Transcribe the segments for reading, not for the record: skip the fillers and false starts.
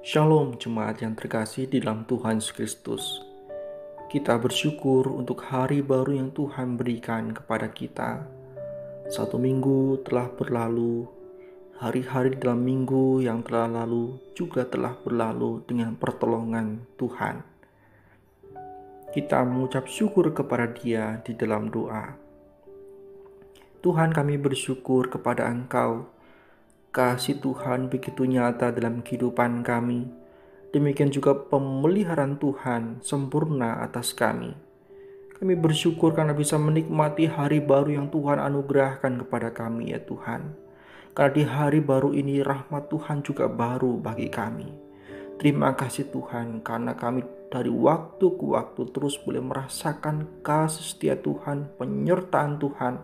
Shalom jemaat yang terkasih di dalam Tuhan Yesus Kristus. Kita bersyukur untuk hari baru yang Tuhan berikan kepada kita. Satu minggu telah berlalu, hari-hari dalam minggu yang telah lalu juga telah berlalu dengan pertolongan Tuhan. Kita mengucap syukur kepada Dia di dalam doa. Tuhan, kami bersyukur kepada Engkau. Kasih Tuhan begitu nyata dalam kehidupan kami. Demikian juga pemeliharaan Tuhan sempurna atas kami. Kami bersyukur karena bisa menikmati hari baru yang Tuhan anugerahkan kepada kami ya Tuhan. Karena di hari baru ini rahmat Tuhan juga baru bagi kami. Terima kasih Tuhan karena kami dari waktu ke waktu terus boleh merasakan kasih setia Tuhan, penyertaan Tuhan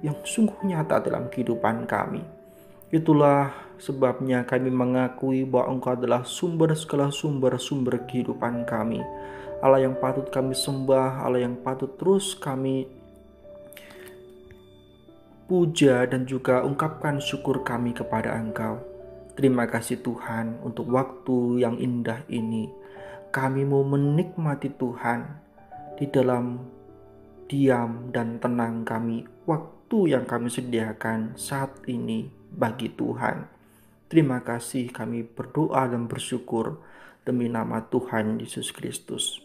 yang sungguh nyata dalam kehidupan kami. Itulah sebabnya kami mengakui bahwa Engkau adalah sumber segala sumber kehidupan kami. Allah yang patut kami sembah, Allah yang patut terus kami puja dan juga ungkapkan syukur kami kepada Engkau. Terima kasih Tuhan untuk waktu yang indah ini. Kami mau menikmati Tuhan di dalam diam dan tenang kami, waktu yang kami sediakan saat ini bagi Tuhan. Terima kasih, kami berdoa dan bersyukur demi nama Tuhan Yesus Kristus.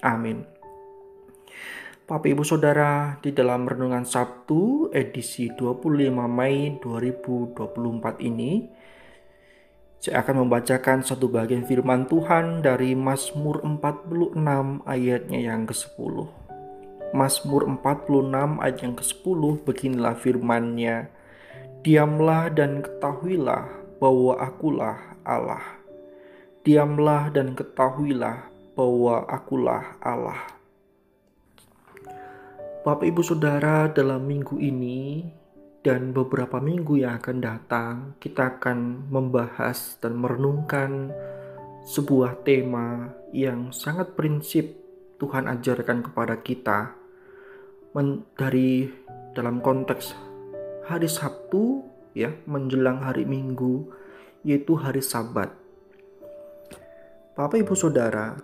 Amin. Bapak Ibu Saudara, di dalam Renungan Sabtu edisi 25 Mei 2024 ini, saya akan membacakan satu bagian firman Tuhan dari Mazmur 46 ayatnya yang ke-10. Mazmur 46 ayat yang ke-10, beginilah firman-Nya. Diamlah dan ketahuilah bahwa akulah Allah. Diamlah dan ketahuilah bahwa akulah Allah. Bapak Ibu Saudara, dalam minggu ini dan beberapa minggu yang akan datang, kita akan membahas dan merenungkan sebuah tema yang sangat prinsip Tuhan ajarkan kepada kita dari dalam konteks hari Sabtu ya, menjelang hari Minggu, yaitu hari Sabat. Bapak Ibu Saudara,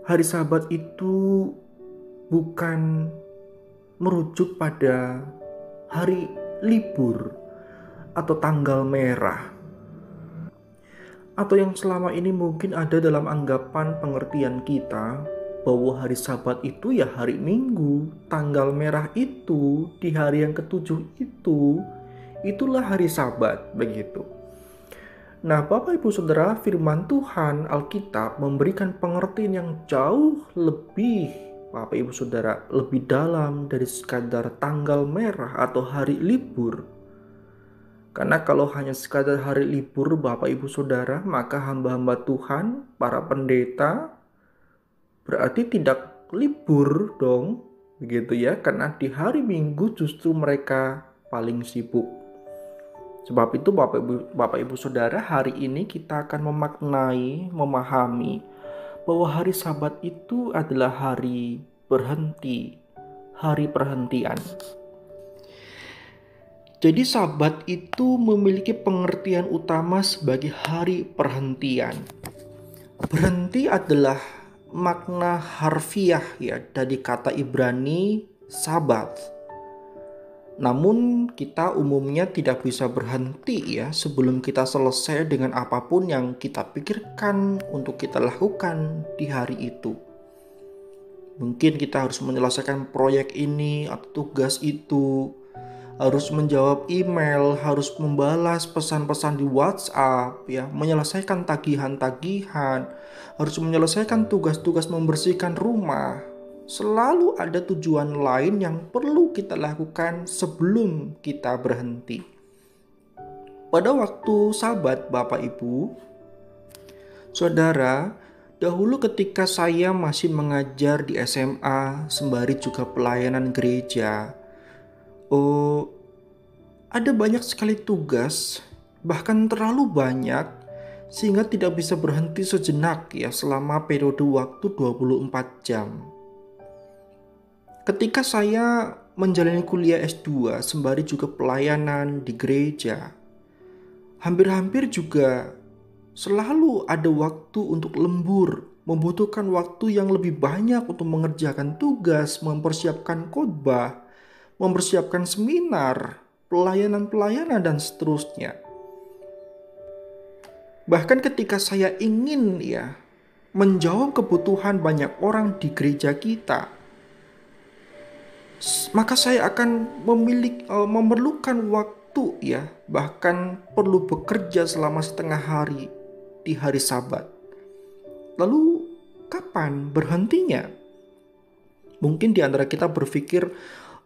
hari Sabat itu bukan merujuk pada hari libur atau tanggal merah, atau yang selama ini mungkin ada dalam anggapan pengertian kita bahwa hari Sabat itu ya hari Minggu, tanggal merah itu di hari yang ke-7 itulah hari Sabat begitu. Nah, Bapak Ibu Saudara, firman Tuhan Alkitab memberikan pengertian yang jauh lebih, Bapak Ibu Saudara, lebih dalam dari sekadar tanggal merah atau hari libur. Karena kalau hanya sekadar hari libur, Bapak Ibu Saudara, maka hamba-hamba Tuhan, para pendeta, berarti tidak libur dong, begitu ya, karena di hari Minggu justru mereka paling sibuk. Sebab itu Bapak Ibu Saudara, hari ini kita akan memaknai, memahami bahwa hari Sabat itu adalah hari berhenti, hari perhentian. Jadi Sabat itu memiliki pengertian utama sebagai hari perhentian. Berhenti adalah makna harfiah ya dari kata Ibrani sabat. Namun kita umumnya tidak bisa berhenti ya sebelum kita selesai dengan apapun yang kita pikirkan untuk kita lakukan di hari itu. Mungkin kita harus menyelesaikan proyek ini atau tugas itu, harus menjawab email, harus membalas pesan-pesan di WhatsApp ya, menyelesaikan tagihan-tagihan, harus menyelesaikan tugas-tugas membersihkan rumah. Selalu ada tujuan lain yang perlu kita lakukan sebelum kita berhenti. Pada waktu Sabat, Bapak Ibu Saudara, dahulu ketika saya masih mengajar di SMA sembari juga pelayanan gereja, ada banyak sekali tugas, bahkan terlalu banyak, sehingga tidak bisa berhenti sejenak ya selama periode waktu 24 jam. Ketika saya menjalani kuliah S2 sembari juga pelayanan di gereja, hampir-hampir juga selalu ada waktu untuk lembur, membutuhkan waktu yang lebih banyak untuk mengerjakan tugas, mempersiapkan khotbah, mempersiapkan seminar, pelayanan-pelayanan, dan seterusnya. Bahkan ketika saya ingin menjawab kebutuhan banyak orang di gereja kita, maka saya akan memerlukan waktu bahkan perlu bekerja selama setengah hari di hari Sabat. Lalu kapan berhentinya? Mungkin di antara kita berpikir,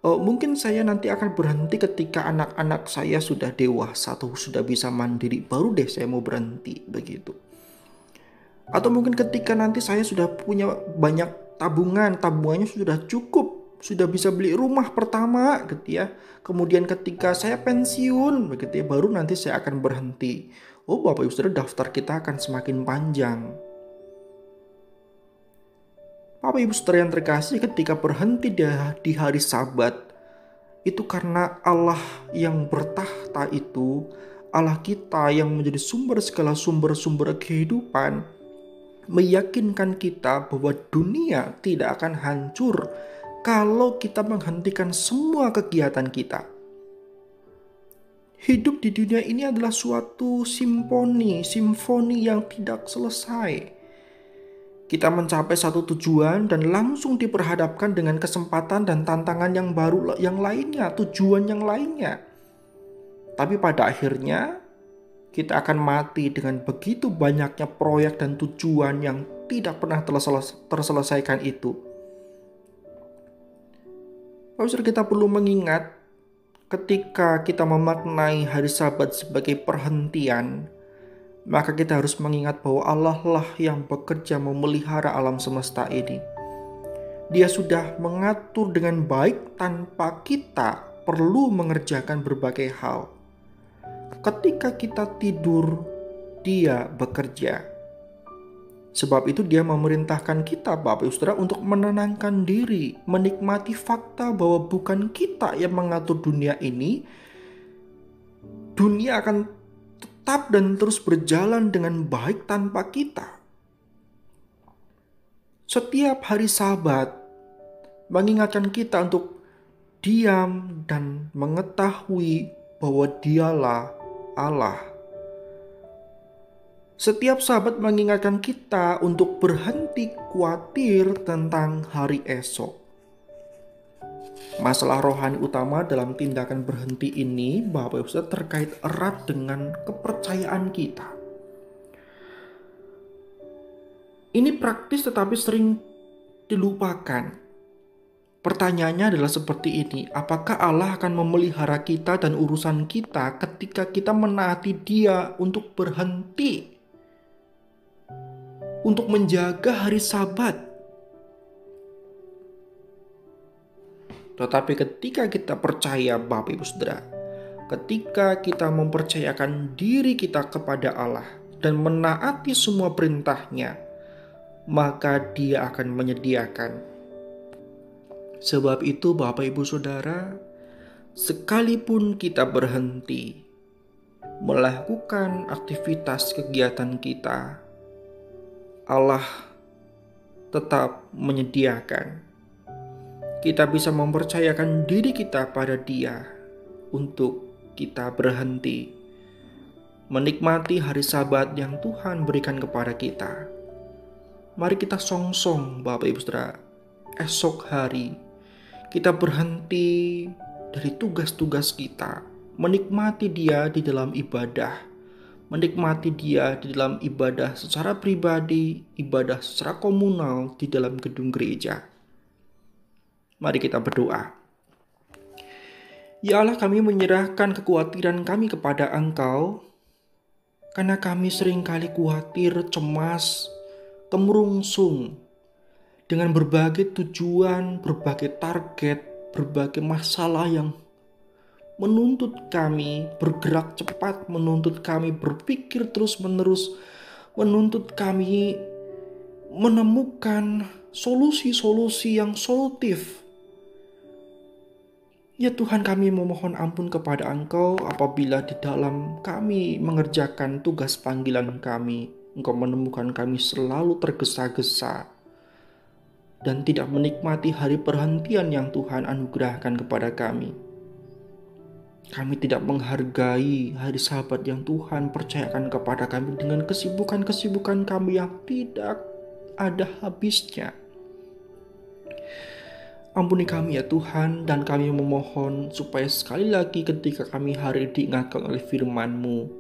mungkin saya nanti akan berhenti ketika anak-anak saya sudah dewasa atau sudah bisa mandiri, baru deh saya mau berhenti begitu. Atau mungkin ketika nanti saya sudah punya banyak tabungannya sudah cukup, sudah bisa beli rumah pertama gitu ya. Kemudian ketika saya pensiun begitu ya, baru nanti saya akan berhenti. Oh Bapak Ibu Saudara, daftar kita akan semakin panjang. Bapak Ibu Saudara yang terkasih, ketika berhenti di hari Sabat, itu karena Allah yang bertahta itu, Allah kita yang menjadi sumber segala sumber-sumber kehidupan, meyakinkan kita bahwa dunia tidak akan hancur kalau kita menghentikan semua kegiatan kita. Hidup di dunia ini adalah suatu simfoni yang tidak selesai. Kita mencapai satu tujuan dan langsung diperhadapkan dengan kesempatan dan tantangan yang baru yang lainnya, tujuan yang lainnya. Tapi pada akhirnya kita akan mati dengan begitu banyaknya proyek dan tujuan yang tidak pernah terselesaikan itu. Saudara, kita perlu mengingat ketika kita memaknai hari Sabat sebagai perhentian, maka kita harus mengingat bahwa Allah lah yang bekerja memelihara alam semesta ini. Dia sudah mengatur dengan baik tanpa kita perlu mengerjakan berbagai hal. Ketika kita tidur, Dia bekerja. Sebab itu Dia memerintahkan kita, Bapak Ibu Saudara, untuk menenangkan diri, menikmati fakta bahwa bukan kita yang mengatur dunia ini. Dunia akan tetap dan terus berjalan dengan baik tanpa kita. Setiap hari Sabat mengingatkan kita untuk diam dan mengetahui bahwa Dialah Allah. Setiap Sabat mengingatkan kita untuk berhenti khawatir tentang hari esok. Masalah rohani utama dalam tindakan berhenti ini, Bapak Ibu Saudara, terkait erat dengan kepercayaan kita. Ini praktis tetapi sering dilupakan. Pertanyaannya adalah seperti ini, apakah Allah akan memelihara kita dan urusan kita ketika kita menaati Dia untuk berhenti, untuk menjaga hari Sabat? Tetapi ketika kita percaya, Bapak Ibu Saudara, ketika kita mempercayakan diri kita kepada Allah dan menaati semua perintahnya, maka Dia akan menyediakan. Sebab itu Bapak Ibu Saudara, sekalipun kita berhenti melakukan aktivitas kegiatan kita, Allah tetap menyediakan. Kita bisa mempercayakan diri kita pada Dia untuk kita berhenti, menikmati hari Sabat yang Tuhan berikan kepada kita. Mari kita songsong Bapak Ibu Saudara, esok hari kita berhenti dari tugas-tugas kita, menikmati Dia di dalam ibadah, menikmati Dia di dalam ibadah secara pribadi, ibadah secara komunal di dalam gedung gereja. Mari kita berdoa. Ya Allah, kami menyerahkan kekhawatiran kami kepada Engkau, karena kami seringkali khawatir, cemas, kemerungsung, dengan berbagai tujuan, berbagai target, berbagai masalah yang menuntut kami bergerak cepat, menuntut kami berpikir terus-menerus, menuntut kami menemukan solusi-solusi yang solutif, Ya Tuhan, kami memohon ampun kepada Engkau apabila di dalam kami mengerjakan tugas panggilan kami, Engkau menemukan kami selalu tergesa-gesa dan tidak menikmati hari perhentian yang Tuhan anugerahkan kepada kami. Kami tidak menghargai hari Sabat yang Tuhan percayakan kepada kami dengan kesibukan-kesibukan kami yang tidak ada habisnya. Ampuni kami ya Tuhan, dan kami memohon supaya sekali lagi ketika kami hari diingatkan oleh firman-Mu,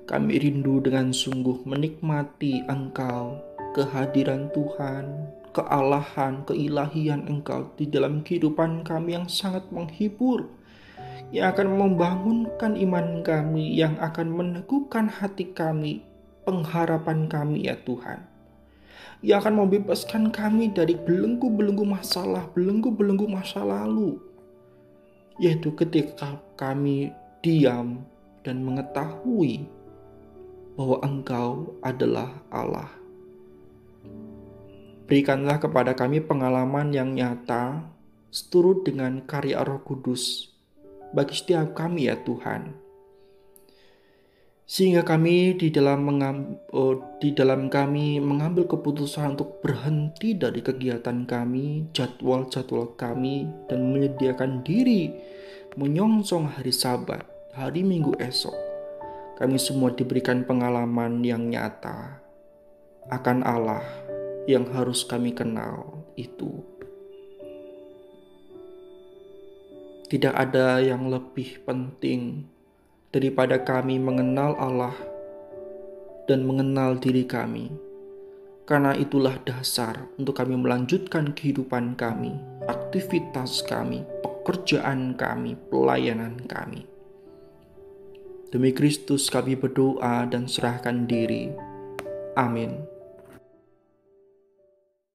kami rindu dengan sungguh menikmati Engkau, kehadiran Tuhan, kealahan, keilahian Engkau di dalam kehidupan kami yang sangat menghibur, yang akan membangunkan iman kami, yang akan meneguhkan hati kami, pengharapan kami ya Tuhan, yang akan membebaskan kami dari belenggu-belenggu masalah, belenggu-belenggu masa lalu, yaitu ketika kami diam dan mengetahui bahwa Engkau adalah Allah. Berikanlah kepada kami pengalaman yang nyata seturut dengan karya Roh Kudus bagi setiap kami ya Tuhan, sehingga kami di dalam kami mengambil keputusan untuk berhenti dari kegiatan kami, jadwal-jadwal kami, dan menyediakan diri menyongsong hari Sabat, hari Minggu esok. Kami semua diberikan pengalaman yang nyata akan Allah yang harus kami kenal itu. Tidak ada yang lebih penting daripada kami mengenal Allah dan mengenal diri kami. Karena itulah dasar untuk kami melanjutkan kehidupan kami, aktivitas kami, pekerjaan kami, pelayanan kami. Demi Kristus kami berdoa dan serahkan diri. Amin.